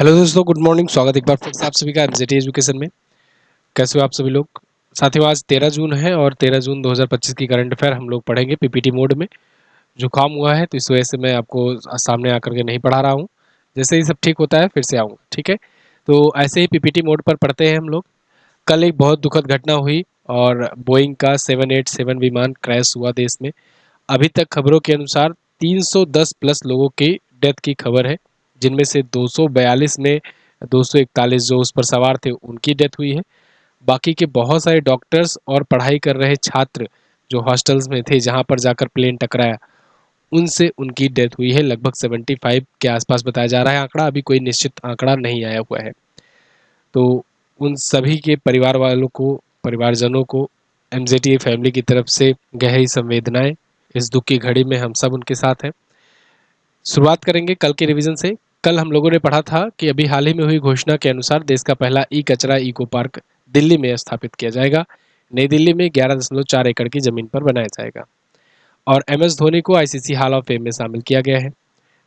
Hello दोस्तों, good morning. स्वागत एक बार फिर से आप सभी का एमजेटी एजुकेशन में। कैसे हो आप सभी लोग? साथियों, आज 13 जून है और 13 जून 2025 की करंट अफेयर हम लोग पढ़ेंगे पीपीटी मोड में। जुकाम हुआ है तो इस वजह से मैं आपको सामने आकर के नहीं पढ़ा रहा हूँ। जैसे ही सब ठीक होता है फिर से आऊँगा, ठीक है? तो ऐसे ही पीपीटी मोड पर पढ़ते हैं हम लोग। कल एक बहुत दुखद घटना हुई और बोइंग का 787 विमान क्रैश हुआ देश में। अभी तक खबरों के अनुसार 310 प्लस लोगों की डेथ की खबर है, जिनमें से 242 में 241 जो उस पर सवार थे उनकी डेथ हुई है। बाकी के बहुत सारे डॉक्टर्स और पढ़ाई कर रहे छात्र जो हॉस्टल्स में थे जहां पर जाकर प्लेन टकराया, उनसे उनकी डेथ हुई है। लगभग 75 के आसपास बताया जा रहा है आंकड़ा, अभी कोई निश्चित आंकड़ा नहीं आया हुआ है। तो उन सभी के परिवार वालों को, परिवारजनों को एमजेटी फैमिली की तरफ से गहरी संवेदनाएं। इस दुख की घड़ी में हम सब उनके साथ हैं। शुरुआत करेंगे कल के रिवीजन से। कल हम लोगों ने पढ़ा था कि अभी हाल ही में हुई घोषणा के अनुसार देश का पहला ई कचरा इको पार्क दिल्ली में स्थापित किया जाएगा। नई दिल्ली में 11.4 एकड़ की जमीन पर बनाया जाएगा। और एम एस धोनी को आईसीसी हॉल ऑफ फेम में शामिल किया गया है।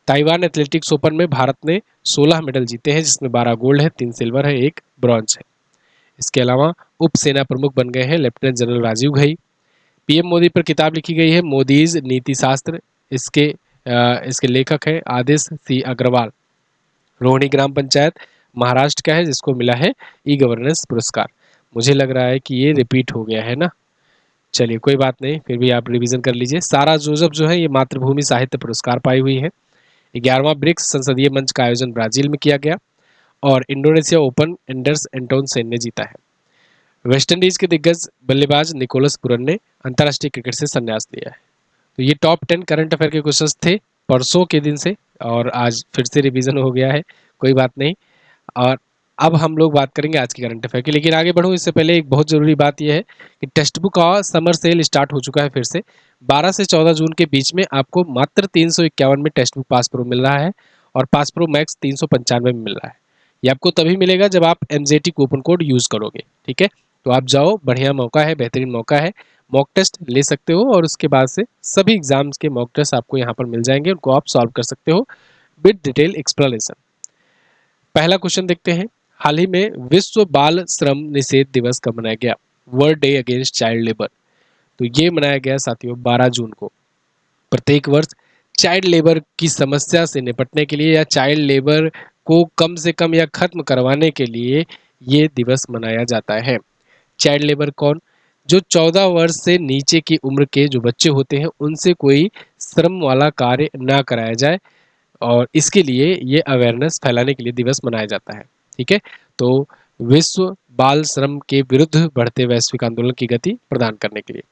ताइवान एथलेटिक्स ओपन में भारत ने 16 मेडल जीते हैं, जिसमें 12 गोल्ड है, 3 सिल्वर है, 1 ब्रॉन्ज है। इसके अलावा उप सेना प्रमुख बन गए हैं lieutenant general Rajiv Ghai. PM Modi पर किताब लिखी गई है मोदीज नीति शास्त्र। इसके इसके लेखक हैं आदिश सी अग्रवाल। रोहिणी ग्राम पंचायत महाराष्ट्र का है, जिसको मिला है ई गवर्नेंस पुरस्कार। मुझे लग रहा है कि ये रिपीट हो गया है ना। चलिए कोई बात नहीं, फिर भी आप रिवीजन कर लीजिए। सारा जोसेफ जो है ये मातृभूमि साहित्य पुरस्कार पाई हुई है। 11वां ब्रिक्स संसदीय मंच का आयोजन ब्राजील में किया गया। और Indonesia open Anders Anton Sen ने जीता है। वेस्टइंडीज के दिग्गज बल्लेबाज निकोलस पुरन ने अंतर्राष्ट्रीय क्रिकेट से संन्यास लिया है। तो ये टॉप 10 करंट अफेयर के क्वेश्चंस थे परसों के दिन से, और आज फिर से रिवीजन हो गया है। कोई बात नहीं। और अब हम लोग बात करेंगे आज की करंट अफेयर की, लेकिन आगे बढ़ूँ इससे पहले एक बहुत ज़रूरी बात यह है कि टेक्स्ट बुक का समर सेल स्टार्ट हो चुका है फिर से। 12 से 14 जून के बीच में आपको मात्र 351 में टेक्स्ट बुक पास प्रो मिल रहा है, और पास प्रो मैक्स 395 में मिल रहा है। ये आपको तभी मिलेगा जब आप एमजेटी कूपन कोड यूज़ करोगे, ठीक है? तो आप जाओ, बढ़िया मौका है, बेहतरीन मौका है। मॉक टेस्ट ले सकते हो और उसके बाद से सभी एग्जाम्स के मॉक टेस्ट आपको यहाँ पर मिल जाएंगे, उनको आप सॉल्व कर सकते हो विद डिटेल एक्सप्लेनेशन। पहला क्वेश्चन देखते हैं। हाल ही में विश्व बाल श्रम निषेध दिवस कब मनाया गया? World day against child labour. तो ये मनाया गया साथियों 12 जून को। प्रत्येक वर्ष चाइल्ड लेबर की समस्या से निपटने के लिए या चाइल्ड लेबर को कम से कम या खत्म करवाने के लिए ये दिवस मनाया जाता है। चाइल्ड लेबर कौन? जो 14 वर्ष से नीचे की उम्र के जो बच्चे होते हैं उनसे कोई श्रम वाला कार्य ना कराया जाए, और इसके लिए ये अवेयरनेस फैलाने के लिए दिवस मनाया जाता है, ठीक है? तो विश्व बाल श्रम के विरुद्ध बढ़ते वैश्विक आंदोलन की गति प्रदान करने के लिए।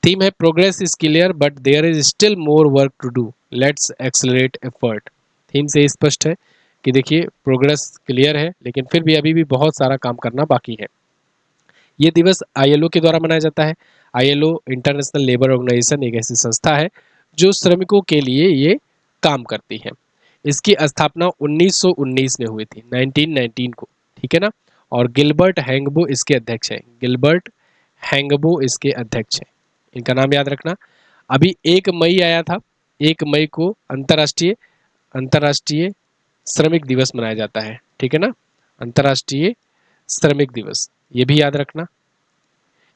थीम है progress is clear but there is still more work to do, let's accelerate effort. Theme से स्पष्ट है कि देखिए प्रोग्रेस क्लियर है, लेकिन फिर भी अभी भी बहुत सारा काम करना बाकी है। ये दिवस आईएलओ के द्वारा मनाया जाता है। आईएलओ इंटरनेशनल लेबर ऑर्गेनाइजेशन एक ऐसी संस्था है जो श्रमिकों के लिए ये काम करती है। इसकी स्थापना 1919 में हुई थी, 1919 को, ठीक है ना? और गिलबर्ट हैंगबो इसके अध्यक्ष हैं। गिलबर्ट हैंगबो इसके अध्यक्ष हैं। इनका नाम याद रखना। अभी 1 मई आया था। 1 मई को अंतर्राष्ट्रीय अंतर्राष्ट्रीय श्रमिक दिवस मनाया जाता है, ठीक है ना? अंतर्राष्ट्रीय श्रमिक दिवस, ये भी याद रखना।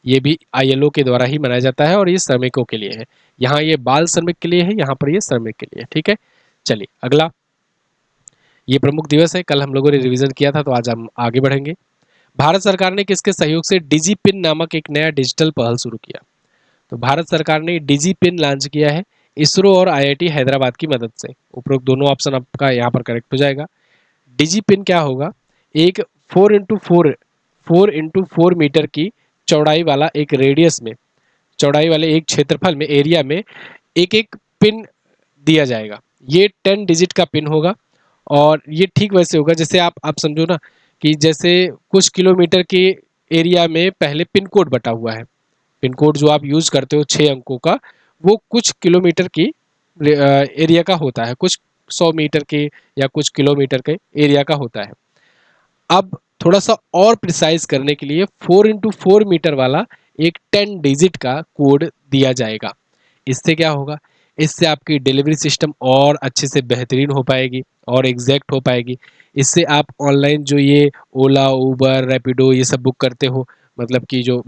ये भी आईएलओ के द्वारा ही मनाया जाता है और ये श्रमिकों के लिए है। यहाँ ये बाल श्रमिक के लिए है, यहाँ पर ये श्रमिक के लिए, ठीक है? चलिए अगला, ये प्रमुख दिवस है, कल हम लोगों ने रिवीजन किया था, तो आज हम आगे बढ़ेंगे। भारत सरकार ने किसके सहयोग से डिजी पिन नामक एक नया डिजिटल पहल शुरू किया? तो भारत सरकार ने डिजी पिन लॉन्च किया है इसरो और आईआईटी हैदराबाद की मदद से। उपरोक्त दोनों ऑप्शन आपका यहाँ पर करेक्ट हो जाएगा। डिजी पिन क्या होगा? एक 4x4 मीटर की चौड़ाई वाला एक रेडियस में, चौड़ाई वाले एक क्षेत्रफल में, एरिया में एक एक पिन दिया जाएगा। ये 10 डिजिट का पिन होगा, और ये ठीक वैसे होगा जैसे आप समझो ना कि जैसे कुछ किलोमीटर के एरिया में पहले पिन कोड बटा हुआ है। पिन कोड जो आप यूज करते हो 6 अंकों का, वो कुछ किलोमीटर की एरिया का होता है, कुछ 100 मीटर के या कुछ किलोमीटर के एरिया का होता है। अब थोड़ा सा और प्रिसाइज करने के लिए 4x4 मीटर वाला एक 10 डिजिट का कोड दिया जाएगा। इससे क्या होगा? इससे आपकी डिलीवरी सिस्टम और अच्छे से बेहतरीन हो पाएगी और एग्जैक्ट हो पाएगी। इससे आप ऑनलाइन जो ये ओला, उबर, रैपिडो ये सब बुक करते हो, मतलब कि जो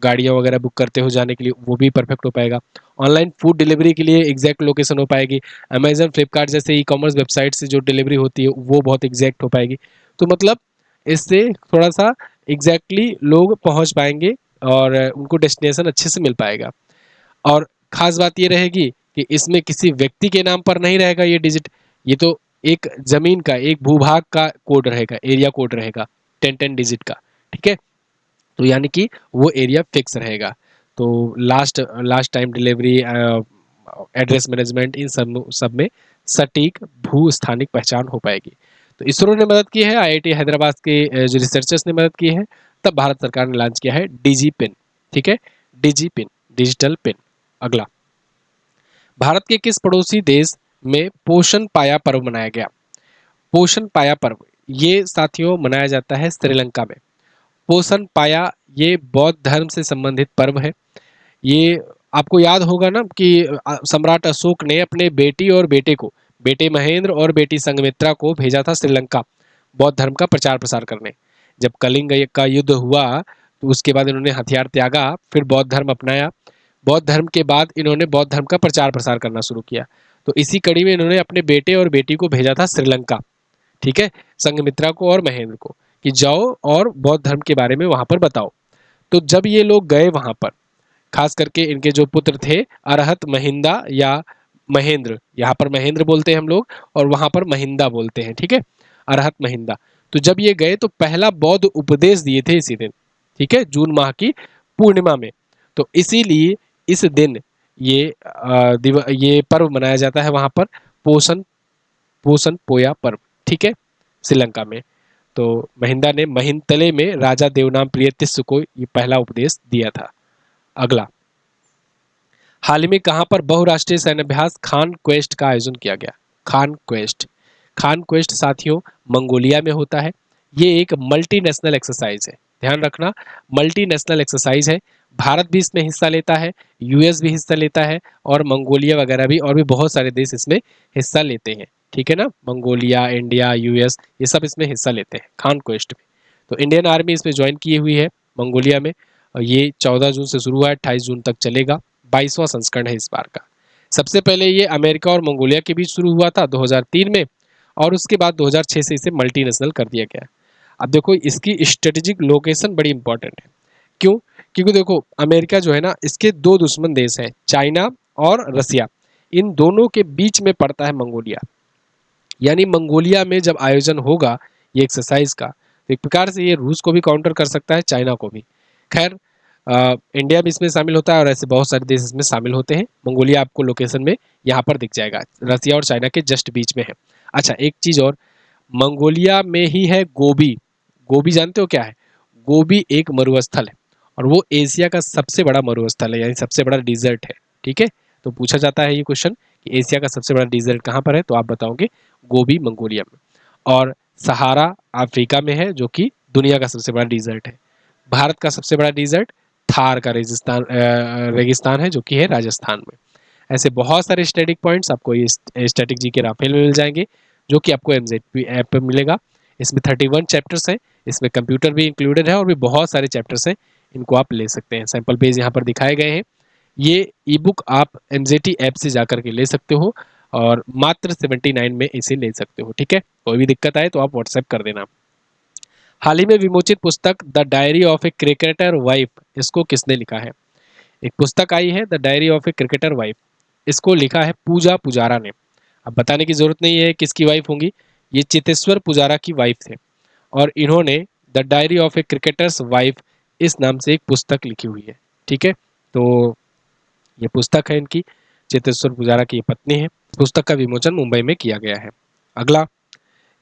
गाड़ियाँ वगैरह बुक करते हो जाने के लिए, वो भी परफेक्ट हो पाएगा। ऑनलाइन फूड डिलीवरी के लिए एग्जैक्ट लोकेशन हो पाएगी। अमेजन, फ्लिपकार्ट जैसे ई कॉमर्स वेबसाइट से जो डिलीवरी होती है वो बहुत एग्जैक्ट हो पाएगी। तो मतलब इससे थोड़ा सा एग्जैक्टली लोग पहुंच पाएंगे और उनको डेस्टिनेशन अच्छे से मिल पाएगा। और खास बात ये रहेगी कि इसमें किसी व्यक्ति के नाम पर नहीं रहेगा ये डिजिट, ये तो एक जमीन का, एक भूभाग का कोड रहेगा, एरिया कोड रहेगा 10-10 डिजिट का। ठीक है, तो यानी कि वो एरिया फिक्स रहेगा। तो last last time delivery, address management, इन सब में सटीक भू स्थानिक पहचान हो पाएगी। तो इसरो ने मदद की है, आईआईटी हैदराबाद के जो रिसर्चर्स ने मदद की है, तब भारत सरकार ने लॉन्च किया है डीजी पिन। ठीक है, डीजी पिन, डिजिटल पिन। अगला, भारत के किस पड़ोसी देश में पोषण पाया पर्व मनाया गया? पोषण पाया पर्व ये साथियों मनाया जाता है श्रीलंका में। पोषण पाया ये बौद्ध धर्म से संबंधित पर्व है। ये आपको याद होगा ना कि सम्राट अशोक ने अपने बेटी और बेटे को, बेटे महेंद्र और बेटी संघमित्रा को भेजा था श्रीलंका बौद्ध धर्म का प्रचार प्रसार करने। जब कलिंग का युद्ध हुआ तो उसके बाद इन्होंने हथियार त्यागा, फिर बौद्ध धर्म अपनाया। बौद्ध धर्म के बाद इन्होंने बौद्ध धर्म का प्रचार प्रसार करना शुरू किया। तो इसी कड़ी में इन्होंने अपने बेटे और बेटी को भेजा था श्रीलंका। ठीक है, संघमित्रा को और महेंद्र को, कि जाओ और बौद्ध धर्म के बारे में वहां पर बताओ। तो जब ये लोग गए वहां पर, खास करके इनके जो पुत्र थे अरहत महिंदा या महेंद्र, यहाँ पर महेंद्र बोलते हैं हम लोग और वहां पर महिंदा बोलते हैं। ठीक है, अरहत महिंदा। तो जब ये गए तो पहला बौद्ध उपदेश दिए थे इसी दिन। ठीक है, जून माह की पूर्णिमा में। तो इसीलिए इस दिन ये ये पर्व मनाया जाता है वहां पर, पोषण पोषण पोया पर्व। ठीक है, श्रीलंका में। तो महिंदा ने महिंतले में राजा देवनाम प्रियतिस्स को ये पहला उपदेश दिया था। अगला, हाल ही में कहां पर बहुराष्ट्रीय सैन्याभ्यास खान क्वेस्ट का आयोजन किया गया? खान क्वेस्ट, खान क्वेस्ट साथियों मंगोलिया में होता है। ये एक मल्टीनेशनल एक्सरसाइज है, ध्यान रखना, मल्टीनेशनल एक्सरसाइज है। भारत भी इसमें हिस्सा लेता है, यूएस भी हिस्सा लेता है और मंगोलिया वगैरह भी, और भी बहुत सारे देश इसमें हिस्सा लेते हैं। ठीक है ना, मंगोलिया, इंडिया, यूएस, ये सब इसमें हिस्सा लेते हैं खान क्वेस्ट में। तो इंडियन आर्मी इसमें ज्वाइन की हुई है मंगोलिया में। और ये 14 जून से शुरू हुआ है, 28 जून तक चलेगा। 22वां संस्करण है इस बार का। सबसे पहले ये अमेरिका और मंगोलिया के बीच शुरू हुआ था 2003 में, और उसके बाद 2006 से इसे मल्टीनेशनल कर दिया गया। अब देखो इसकी स्ट्रेटेजिक लोकेशन बड़ी इंपॉर्टेंट है। क्यों? क्योंकि देखो अमेरिका जो है ना, इसके दो दुश्मन देश हैं, चाइना और रसिया। इन दोनों के बीच में पड़ता है मंगोलिया। यानी मंगोलिया में जब आयोजन होगा ये एक्सरसाइज का, तो एक प्रकार से ये रूस को भी काउंटर कर सकता है, चाइना को भी। खैर, इंडिया भी इसमें शामिल होता है और ऐसे बहुत सारे देश इसमें शामिल होते हैं। मंगोलिया आपको लोकेशन में यहाँ पर दिख जाएगा, रसिया और चाइना के जस्ट बीच में है। अच्छा, एक चीज और, मंगोलिया में ही है गोबी। गोबी जानते हो क्या है? गोबी एक मरुस्थल है और वो एशिया का सबसे बड़ा मरुस्थल है, यानी सबसे बड़ा डिजर्ट है। ठीक है, तो पूछा जाता है ये क्वेश्चन कि एशिया का सबसे बड़ा डिजर्ट कहाँ पर है, तो आप बताओगे गोबी मंगोलिया में। और सहारा अफ्रीका में है, जो कि दुनिया का सबसे बड़ा डिजर्ट है। भारत का सबसे बड़ा डिजर्ट थार का रेगिस्तान, रेगिस्तान है, जो कि है राजस्थान में। ऐसे बहुत सारे स्टैटिक पॉइंट्स आपको ये स्टैटिक जी के राफेल में मिल जाएंगे, जो कि आपको एमजेडपी ऐप पे मिलेगा। इसमें 31 चैप्टर्स हैं, इसमें कंप्यूटर भी इंक्लूडेड है और भी बहुत सारे चैप्टर्स हैं। इनको आप ले सकते हैं, सैंपल पेज यहाँ पर दिखाए गए हैं। ये ई बुक आप एमजेटी ऐप से जाकर के ले सकते हो और मात्र 79 में इसे ले सकते हो। ठीक है, कोई भी दिक्कत आए तो आप व्हाट्सएप कर देना। हाल ही में विमोचित पुस्तक the diary of a cricketer wife, इसको किसने लिखा है? एक पुस्तक आई है the diary of a cricketer wife, इसको लिखा है पूजा पुजारा ने। अब बताने की जरूरत नहीं है किसकी वाइफ होंगी, ये चेतेश्वर पुजारा की वाइफ थे और इन्होंने the diary of A cricketers wife इस नाम से एक पुस्तक लिखी हुई है। ठीक है, तो ये पुस्तक है इनकी, चेतेश्वर पुजारा की पत्नी है। पुस्तक का विमोचन मुंबई में किया गया है। अगला,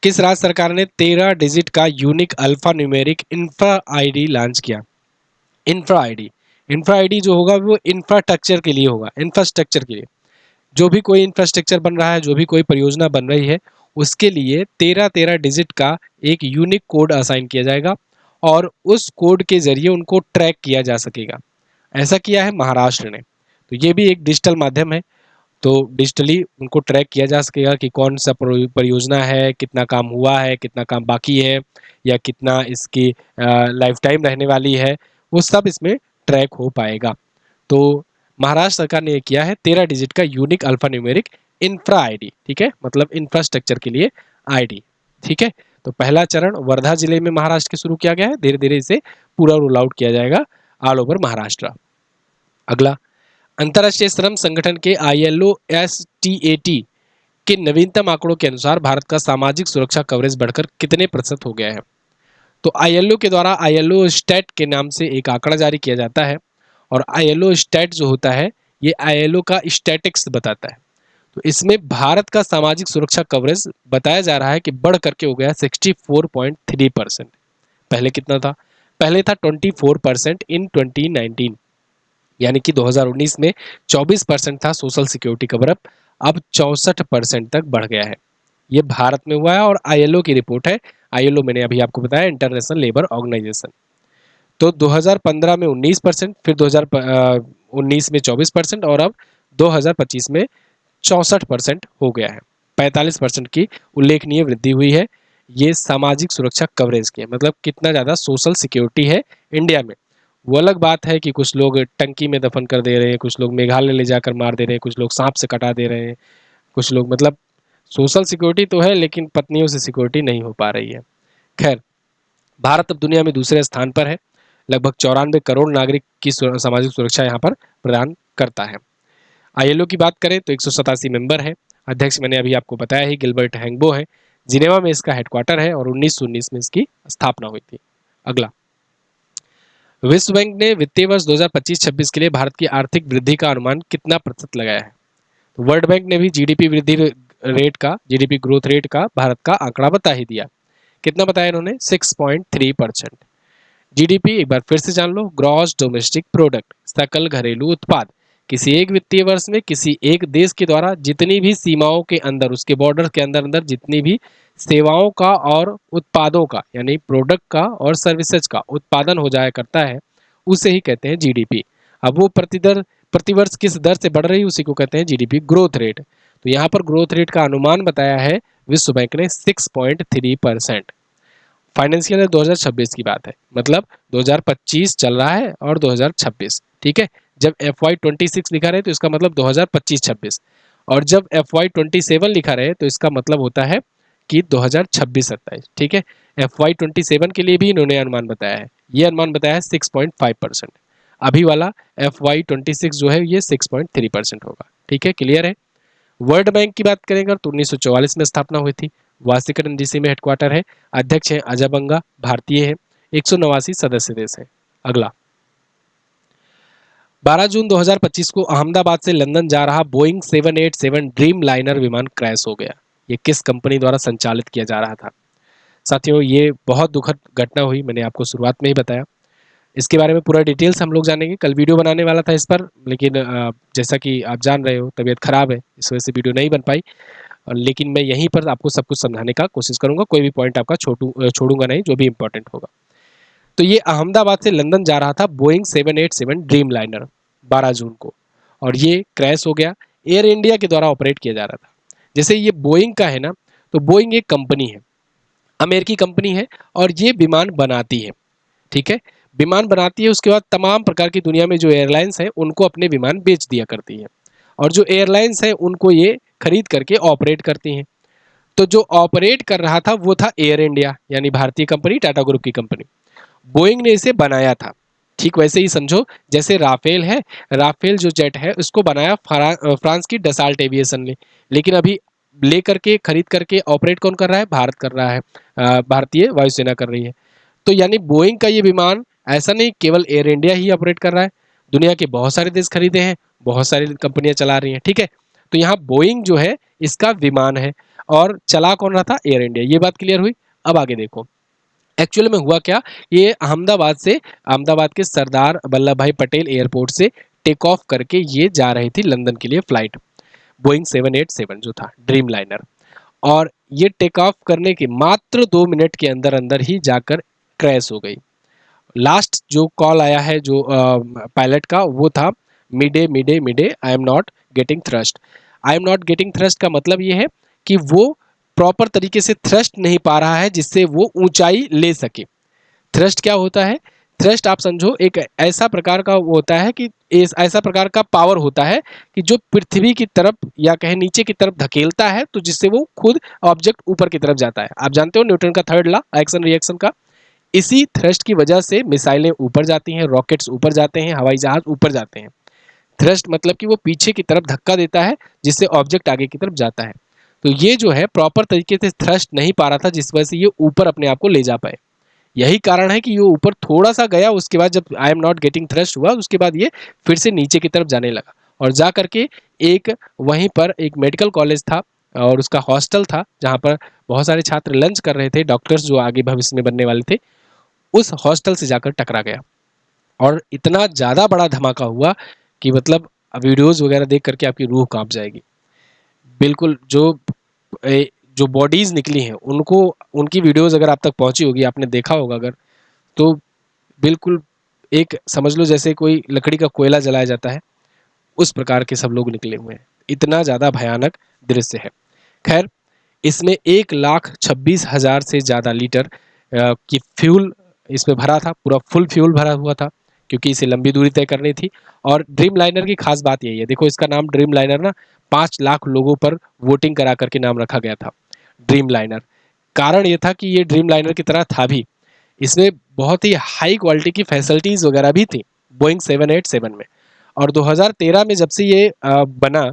किस राज्य सरकार ने 13 डिजिट का unique alpha numeric infra ID launch किया? इंफ्रा आईडी, इंफ्रा आईडी जो होगा वो इंफ्रास्ट्रक्चर के लिए होगा, इंफ्रास्ट्रक्चर के लिए। जो भी कोई इंफ्रास्ट्रक्चर बन रहा है, जो भी कोई परियोजना बन रही है, उसके लिए 13-13 डिजिट का एक यूनिक कोड असाइन किया जाएगा और उस कोड के जरिए उनको ट्रैक किया जा सकेगा। ऐसा किया है महाराष्ट्र ने। तो ये भी एक डिजिटल माध्यम है तो डिजिटली उनको ट्रैक किया जा सकेगा कि कौन सा परियोजना है, कितना काम हुआ है, कितना काम बाकी है, या कितना इसकी लाइफ टाइम रहने वाली है, वो सब इसमें ट्रैक हो पाएगा। तो महाराष्ट्र सरकार ने ये किया है 13 डिजिट का unique alpha numeric infra ID, ठीक है, मतलब इंफ्रास्ट्रक्चर के लिए आईडी, ठीक है। तो पहला चरण वर्धा जिले में महाराष्ट्र के शुरू किया गया है, धीरे धीरे इसे पूरा रोल आउट किया जाएगा ऑल ओवर महाराष्ट्र। अगला, अंतर्राष्ट्रीय श्रम संगठन के ILO STAT के नवीनतम आंकड़ों के अनुसार भारत का सामाजिक सुरक्षा कवरेज बढ़कर कितने प्रतिशत हो गया है? तो ILO के द्वारा ILO स्टैट के नाम से एक आंकड़ा जारी किया जाता है, और ILO स्टैट जो होता है ये ILO का स्टैटिक्स बताता है। तो इसमें भारत का सामाजिक सुरक्षा कवरेज बताया जा रहा है कि बढ़ करके हो गया 64.3%। पहले कितना था? पहले था 24% इन 2019, यानी कि 2019 में 24% था सोशल सिक्योरिटी कवरअप, अब 64% तक बढ़ गया है। ये भारत में हुआ है और ILO की रिपोर्ट है। ILO मैंने अभी आपको बताया, इंटरनेशनल लेबर ऑर्गेनाइजेशन। तो 2015 में 19%, फिर 2019 में 24%, और अब 2025 में 64% हो गया है। 45% की उल्लेखनीय वृद्धि हुई है। ये सामाजिक सुरक्षा कवरेज की है, मतलब कितना ज़्यादा सोशल सिक्योरिटी है इंडिया में। वो अलग बात है कि कुछ लोग टंकी में दफन कर दे रहे हैं, कुछ लोग मेघालय ले जाकर मार दे रहे हैं, कुछ लोग सांप से कटा दे रहे हैं, कुछ लोग, मतलब सोशल सिक्योरिटी तो है लेकिन पत्नियों से सिक्योरिटी नहीं हो पा रही है। खैर, भारत अब दुनिया में दूसरे स्थान पर है, लगभग 94 करोड़ नागरिक की सामाजिक सुरक्षा यहाँ पर प्रदान करता है। ILO की बात करें तो 187 मेंबर है। अध्यक्ष मैंने अभी आपको बताया ही गिलबर्ट हैंगबो है। जिनेवा में इसका हेडक्वार्टर है और 1919 में इसकी स्थापना हुई थी। अगला, विश्व बैंक ने वित्तीय वर्ष 2025-26 के लिए भारत की आर्थिक वृद्धि का अनुमान कितना प्रतिशत लगाया है? तो वर्ल्ड बैंक ने भी जीडीपी वृद्धि रेट का, जीडीपी ग्रोथ रेट का भारत का आंकड़ा बता ही दिया। कितना बताया इन्होंने? 6.3%। जीडीपी एक बार फिर से जान लो, ग्रॉस डोमेस्टिक प्रोडक्ट, सकल घरेलू उत्पाद। किसी एक वित्तीय वर्ष में किसी एक देश के द्वारा जितनी भी सीमाओं के अंदर, उसके बॉर्डर के अंदर अंदर जितनी भी सेवाओं का और उत्पादों का, यानी प्रोडक्ट का और सर्विसेज का उत्पादन हो जाया करता है, उसे ही कहते हैं जीडीपी। अब वो प्रतिवर्ष किस दर से बढ़ रही है उसी को कहते हैं जीडीपी ग्रोथ रेट। तो यहाँ पर ग्रोथ रेट का अनुमान बताया है विश्व बैंक ने 6.3%। फाइनेंशियल ईयर 2026 की बात है, मतलब 2025 चल रहा है और 2026, ठीक है। जब FY26 लिखा रहे तो इसका मतलब 2025-26, और जब FY27 लिखा रहे तो इसका मतलब होता है कि 2026-27, ठीक है। FY27 के लिए भी इन्होंने अनुमान बताया है, ये अनुमान बताया है 6.5%। अभी वाला FY26 जो है ये 6.3% होगा, ठीक है, क्लियर है। वर्ल्ड बैंक की बात करेंगे तो 1944 में स्थापना हुई थी, वाशिंगटन डीसी में हेडक्वार्टर है। अध्यक्ष है अजय बंगा, भारतीय है, 189 सदस्य देश है। अगला, 12 जून 2025 को अहमदाबाद से लंदन जा रहा बोइंग 787 ड्रीम लाइनर विमान क्रैश हो गया। ये किस कंपनी द्वारा संचालित किया जा रहा था? साथियों, ये बहुत दुखद घटना हुई, मैंने आपको शुरुआत में ही बताया। इसके बारे में पूरा डिटेल्स हम लोग जानेंगे। कल वीडियो बनाने वाला था इस पर, लेकिन जैसा कि आप जान रहे हो तबीयत खराब है, इस वजह से वीडियो नहीं बन पाई। लेकिन मैं यहीं पर आपको सब कुछ समझाने का कोशिश करूंगा, कोई भी पॉइंट आपका छोड़ूंगा नहीं, जो भी इंपॉर्टेंट होगा। तो ये अहमदाबाद से लंदन जा रहा था बोइंग 787 ड्रीम लाइनर 12 जून को, और ये क्रैश हो गया। एयर इंडिया के द्वारा ऑपरेट किया जा रहा था। जैसे ये बोइंग का है ना, तो बोइंग एक कंपनी है, अमेरिकी कंपनी है, और ये विमान बनाती है, ठीक है। विमान बनाती है, उसके बाद तमाम प्रकार की दुनिया में जो एयरलाइंस है उनको अपने विमान बेच दिया करती है, और जो एयरलाइंस है उनको ये खरीद करके ऑपरेट करती हैं। तो जो ऑपरेट कर रहा था वो था एयर इंडिया, यानी भारतीय कंपनी, टाटा ग्रुप की कंपनी। बोइंग ने इसे बनाया था। ठीक वैसे ही समझो जैसे राफेल है, राफेल जो जेट है उसको बनाया फ्रांस की डसाल्ट एविएशन ने, लेकिन अभी लेकर के खरीद करके ऑपरेट कौन कर रहा है? भारत कर रहा है, भारतीय वायुसेना कर रही है। तो यानी बोइंग का ये विमान ऐसा नहीं केवल एयर इंडिया ही ऑपरेट कर रहा है, दुनिया के बहुत सारे देश खरीदे हैं, बहुत सारी कंपनियां चला रही हैं, ठीक है। तो यहाँ बोइंग जो है इसका विमान है, और चला कौन रहा था? Air India. ये बात क्लियर हुई। अब आगे देखो एक्चुअल में हुआ क्या। ये अहमदाबाद के सरदार वल्लभ भाई पटेल एयरपोर्ट से टेक ऑफ करके ये जा रही थी लंदन के लिए फ्लाइट, बोइंग 787 जो था ड्रीम लाइनर। और ये टेक ऑफ करने के मात्र 2 मिनट के अंदर अंदर ही जाकर क्रैश हो गई। लास्ट जो कॉल आया है जो पायलट का, वो था midday midday midday, I am not getting thrust. I am not getting thrust का मतलब ये है कि वो प्रॉपर तरीके से थ्रस्ट नहीं पा रहा है जिससे वो ऊंचाई ले सके। थ्रस्ट क्या होता है? थ्रस्ट आप समझो एक ऐसा प्रकार का वो होता है कि ऐसा प्रकार का पावर होता है कि जो पृथ्वी की तरफ या कहे नीचे की तरफ धकेलता है, तो जिससे वो खुद ऑब्जेक्ट ऊपर की तरफ जाता है। आप जानते हो न्यूटन का थर्ड लॉ एक्शन रिएक्शन का। इसी थ्रस्ट की वजह से मिसाइलें ऊपर जाती हैं, रॉकेट्स ऊपर जाते हैं, हवाई जहाज ऊपर जाते हैं। थ्रस्ट मतलब कि वो पीछे की तरफ धक्का देता है जिससे ऑब्जेक्ट आगे की तरफ जाता है। तो ये जो है प्रॉपर तरीके से थ्रस्ट नहीं पा रहा था, जिस वजह से ये ऊपर अपने आप को ले जा पाए। यही कारण है कि ये ऊपर थोड़ा सा गया, उसके बाद जब I am not getting thrust हुआ, उसके बाद ये फिर से नीचे की तरफ जाने लगा और जा करके एक वहीं पर एक मेडिकल कॉलेज था और उसका हॉस्टल था जहाँ पर बहुत सारे छात्र लंच कर रहे थे, डॉक्टर्स जो आगे भविष्य में बनने वाले थे, उस हॉस्टल से जाकर टकरा गया। और इतना ज़्यादा बड़ा धमाका हुआ कि मतलब वीडियोज़ वगैरह देख करके आपकी रूह काँप जाएगी। बिल्कुल जो बॉडीज़ निकली हैं उनको, उनकी वीडियोज़ अगर आप तक पहुँची होगी, आपने देखा होगा अगर, तो बिल्कुल एक समझ लो जैसे कोई लकड़ी का कोयला जलाया जाता है, उस प्रकार के सब लोग निकले हुए हैं। इतना ज़्यादा भयानक दृश्य है। खैर, इसमें 1,26,000 से ज़्यादा लीटर की फ्यूल इसमें भरा था, पूरा फुल फ्यूल भरा हुआ था क्योंकि इसे लंबी दूरी तय करनी थी। और ड्रीम लाइनर की खास बात यही है, देखो इसका नाम ड्रीम लाइनर ना 5 लाख लोगों पर वोटिंग करा करके नाम रखा गया था, ड्रीम लाइनर। कारण ये था कि ये ड्रीम लाइनर की तरह था भी, इसमें बहुत ही हाई क्वालिटी की फैसिलिटीज़ वगैरह भी थी बोइंग 787 में। और 2013 में जब से ये बना,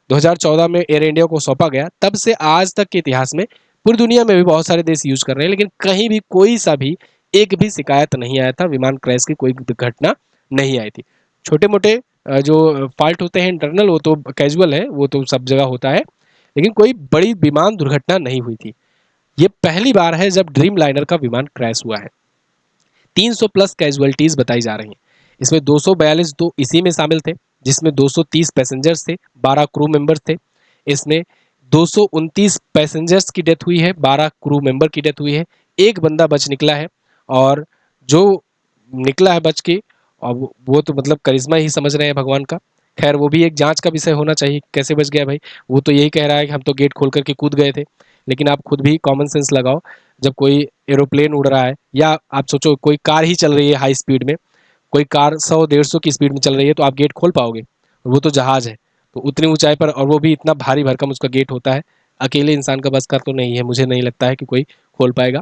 2014 में एयर इंडिया को सौंपा गया, तब से आज तक के इतिहास में पूरी दुनिया में भी बहुत सारे देश यूज कर रहे हैं, लेकिन कहीं भी कोई सा भी एक भी शिकायत नहीं आया था, विमान क्रैश की कोई घटना नहीं आई थी। छोटे मोटे जो फॉल्ट होते हैं इंटरनल, वो तो कैजुअल है, वो तो सब जगह होता है, लेकिन कोई बड़ी विमान दुर्घटना नहीं हुई थी। ये पहली बार है जब ड्रीम लाइनर का विमान क्रैश हुआ है। 300 प्लस कैजुअलिटीज बताई जा रही हैं। इसमें 242 तो इसी में शामिल थे, जिसमें 230 पैसेंजर्स थे, 12 क्रू मेंबर्स थे। इसमें 229 पैसेंजर्स की डेथ हुई है, 12 क्रू मेंबर की डेथ हुई है, एक बंदा बच निकला है। और जो निकला है बच के, और वो तो मतलब करिश्मा ही समझ रहे हैं भगवान का। खैर वो भी एक जांच का विषय होना चाहिए, कैसे बच गया भाई। वो तो यही कह रहा है कि हम तो गेट खोल करके कूद गए थे, लेकिन आप खुद भी कॉमन सेंस लगाओ। जब कोई एरोप्लेन उड़ रहा है या आप सोचो कोई कार ही चल रही है हाई स्पीड में, कोई कार 100-150 की स्पीड में चल रही है, तो आप गेट खोल पाओगे? वो तो जहाज है, तो उतनी ऊंचाई पर, और वो भी इतना भारी भरकम उसका गेट होता है, अकेले इंसान का बस का तो नहीं है, मुझे नहीं लगता है कि कोई खोल पाएगा।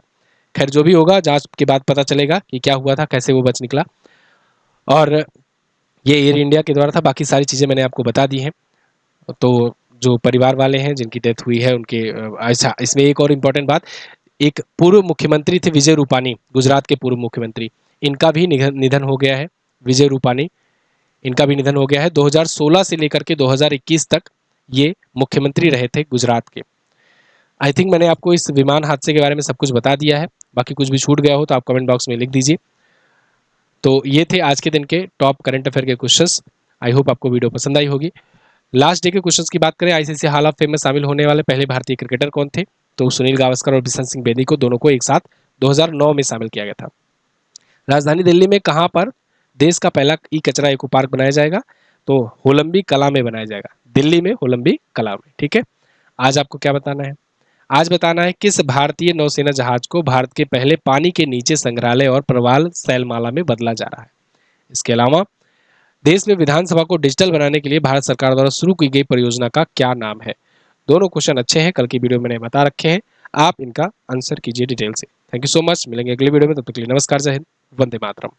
खैर जो भी होगा, जांच के बाद पता चलेगा कि क्या हुआ था, कैसे वो बच निकला। और ये एयर इंडिया के द्वारा था, बाकी सारी चीज़ें मैंने आपको बता दी हैं। तो जो परिवार वाले हैं जिनकी डेथ हुई है उनके अच्छा, इसमें एक और इम्पोर्टेंट बात, एक पूर्व मुख्यमंत्री थे विजय रूपानी, गुजरात के पूर्व मुख्यमंत्री, इनका भी निधन हो गया है। विजय रूपानी, इनका भी निधन हो गया है। 2016 से लेकर के 2021 तक ये मुख्यमंत्री रहे थे गुजरात के। आई थिंक मैंने आपको इस विमान हादसे के बारे में सब कुछ बता दिया है, बाकी कुछ भी छूट गया हो तो आप कमेंट बॉक्स में लिख दीजिए। तो ये थे आज के दिन के टॉप करंट अफेयर के क्वेश्चंस। आई होप आपको वीडियो पसंद आई होगी। लास्ट डे के क्वेश्चंस की बात करें, आईसीसी हॉल ऑफ फेम में शामिल होने वाले पहले भारतीय क्रिकेटर कौन थे? तो सुनील गावस्कर और बिशन सिंह बेदी को, दोनों को एक साथ 2009 में शामिल किया गया था। राजधानी दिल्ली में कहाँ पर देश का पहला ई कचरा इको पार्क बनाया जाएगा? तो होलंबी कला में बनाया जाएगा, दिल्ली में होलंबी कला में। ठीक है, आज आपको क्या बताना है? आज बताना है किस भारतीय नौसेना जहाज को भारत के पहले पानी के नीचे संग्रहालय और प्रवाल शैलमाला में बदला जा रहा है। इसके अलावा देश में विधानसभा को डिजिटल बनाने के लिए भारत सरकार द्वारा शुरू की गई परियोजना का क्या नाम है? दोनों क्वेश्चन अच्छे हैं, कल की वीडियो में मैंने बता रखे हैं, आप इनका आंसर कीजिए डिटेल से। थैंक यू सो मच, मिलेंगे अगले वीडियो में, तब तक के लिए नमस्कार, जय हिंद, वंदे मातरम।